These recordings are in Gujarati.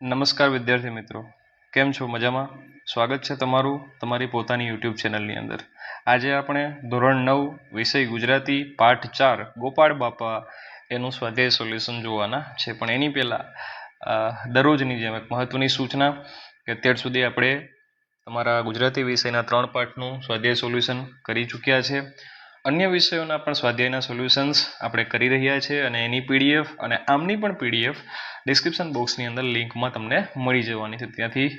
નમસ્કાર વિદ્યાર્થી મિત્રો, કેમ છો? મજામાં? સ્વાગત છે તમારું તમારી પોતાની યુટ્યુબ ચેનલની અંદર. આજે આપણે ધોરણ 9 વિષય ગુજરાતી પાઠ 4 ગોપાળ બાપા એનું સ્વાધ્યાય સોલ્યુશન જોવાના છે. પણ એની પહેલાં દરરોજની જેમ એક મહત્વની સૂચના કે અત્યાર સુધી આપણે તમારા ગુજરાતી વિષયના 3 પાઠનું સ્વાધ્યાય સોલ્યુશન કરી ચૂક્યા છે. અન્ય વિષયોના પણ સ્વાધ્યાયના સોલ્યુશન્સ આપણે કરી રહ્યા છીએ અને એની પીડીએફ અને આમની પણ પીડીએફ ડિસ્ક્રિપ્શન બોક્સની અંદર લિંકમાં તમને મળી જવાની છે. ત્યાંથી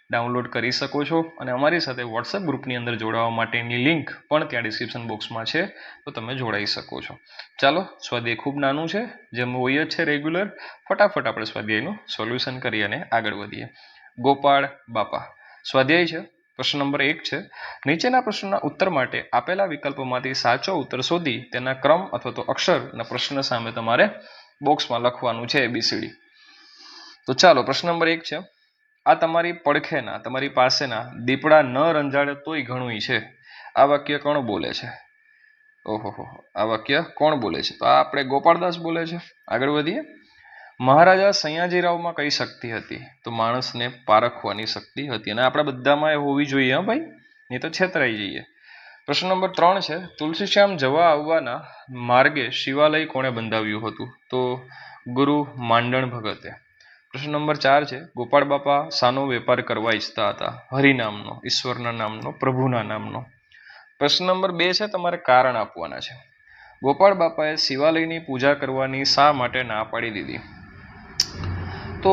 ડાઉનલોડ કરી શકો છો અને અમારી સાથે વોટ્સએપ ગ્રુપની અંદર જોડાવા માટેની લિંક પણ ત્યાં ડિસ્ક્રિપ્શન બોક્સમાં છે, તો તમે જોડાઈ શકો છો. ચાલો, સ્વાધ્યાય ખૂબ નાનું છે, જેમ હોય જ છે રેગ્યુલર. ફટાફટ આપણે સ્વાધ્યાયનું સોલ્યુશન કરી અને આગળ વધીએ. ગોપાળ બાપા સ્વાધ્યાય છે. પ્રશ્ન નંબર 1 છે, નીચેના પ્રશ્નના ઉત્તર માટે આપેલા વિકલ્પોમાંથી સાચો ઉત્તર શોધી તેના ક્રમ અથવા તો અક્ષરના પ્રશ્ન સામે તમારે બોક્સમાં લખવાનું છે ABCD. તો ચાલો, પ્રશ્ન નંબર 1 છે, આ તમારી પડખેના તમારી પાસેના દીપડા ન રંજાડે તોય ઘણું છે. આ વાક્ય કોણ બોલે છે? ઓહો, આ વાક્ય કોણ બોલે છે? તો આ આપણે ગોપાળદાસ બોલે છે. આગળ વધીએ. મહારાજા સયાજીરાવમાં કઈ શક્તિ હતી? તો માણસને પારખવાની શક્તિ હતી, અને આપણા બધામાં એ હોવી જોઈએ. હા ભાઈ, નહીં તો છેતરાઈ જઈએ. પ્રશ્ન નંબર 3 છે, તુલસીશ્યામ જવા આવવાના માર્ગે શિવાલય કોણે બંધાવ્યું હતું? તો ગુરુ માંડણ ભગતે. પ્રશ્ન નંબર 4 છે, ગોપાળ બાપા શાનો વેપાર કરવા ઈચ્છતા હતા? હરિનામનો, ઈશ્વરના નામનો, પ્રભુના નામનો. પ્રશ્ન નંબર 2 છે, તમારે કારણ આપવાના છે. ગોપાળ બાપાએ શિવાલયની પૂજા કરવાની શા માટે ના પાડી દીધી? તો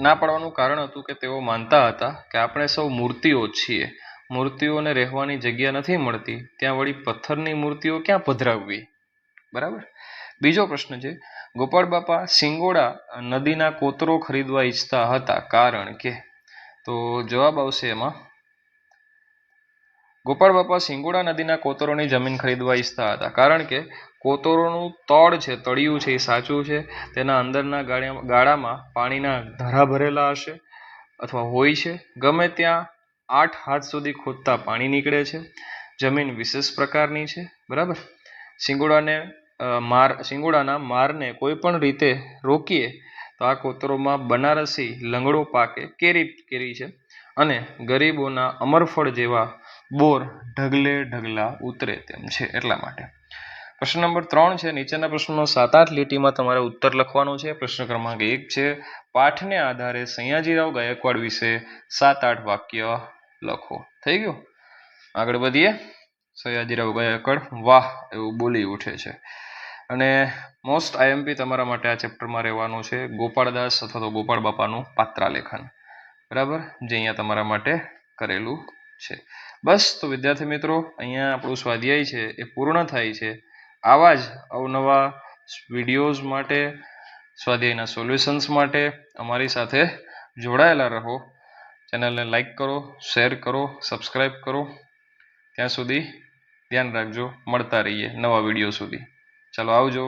ના પાડવાનું કારણ હતું કે તેઓ માનતા હતા કે આપણે સૌ મૂર્તિઓ છીએ, મૂર્તિઓને રહેવાની જગ્યા નથી મળતી, ત્યાં વળી પથ્થરની મૂર્તિઓ ક્યાં પધરાવવી? બરાબર. બીજો પ્રશ્ન છે, ગોપાળ બાપા સિંગોડા નદીના કોતરો ખરીદવા ઈચ્છતા હતા, કારણ કે? તો જવાબ આવશે એમાં, ગોપાળ બાપા સિંગોડા નદીના કોતરોની જમીન ખરીદવા ઈચ્છતા હતા કારણ કે કોતરોનું તળ છે, તળિયું છે, એ સાચું છે. તેના અંદરના ગાળામાં પાણીના ધરા ભરેલા હશે અથવા હોય છે. ગમે ત્યાં 8 હાથ સુધી ખોદતા પાણી નીકળે છે. જમીન વિશેષ પ્રકારની છે. બરાબર. સિંગોડાના મારને કોઈ પણ રીતે રોકીએ તો આ કોતરોમાં બનારસી લંગડો પાકે, કેરી છે, અને ગરીબોના અમરફળ જેવા બોર ઢગલે ઢગલા ઉતરે તેમ છે, એટલા માટે. પ્રશ્ન નંબર 3 છે, નીચેના પ્રશ્નનો 7-8 લીટીમાં તમારે ઉત્તર લખવાનો છે. પ્રશ્ન ક્રમાંક 1 છે, પાઠને આધારે સયાજીરાવ ગાયકવાડ વિશે 7-8 વાક્ય લખો. થઈ ગયું? આગળ વધીએ. સયાજીરાવ ગાયકવાડ વાહ એવું બોલી ઉઠે છે. અને મોસ્ટ IMP તમારા માટે આ ચેપ્ટરમાં રહેવાનું છે ગોપાળદાસ અથવા તો ગોપાળ બાપાનું પાત્રાલેખન. બરાબર, જે અહીંયા તમારા માટે કરેલું છે. બસ, તો વિદ્યાર્થી મિત્રો, અહીંયા આપણું સ્વાધ્યાય છે એ પૂર્ણ થાય છે. આવા જ અવનવા વિડીયોઝ માટે, સ્વાધ્યાયના સોલ્યુશન્સ માટે અમારી સાથે જોડાયેલા રહો. ચેનલને લાઈક કરો, શેર કરો, સબસ્ક્રાઈબ કરો. ત્યાં સુધી ધ્યાન રાખજો. મળતા રહીએ નવા વિડીયો સુધી. ચાલો, આવજો.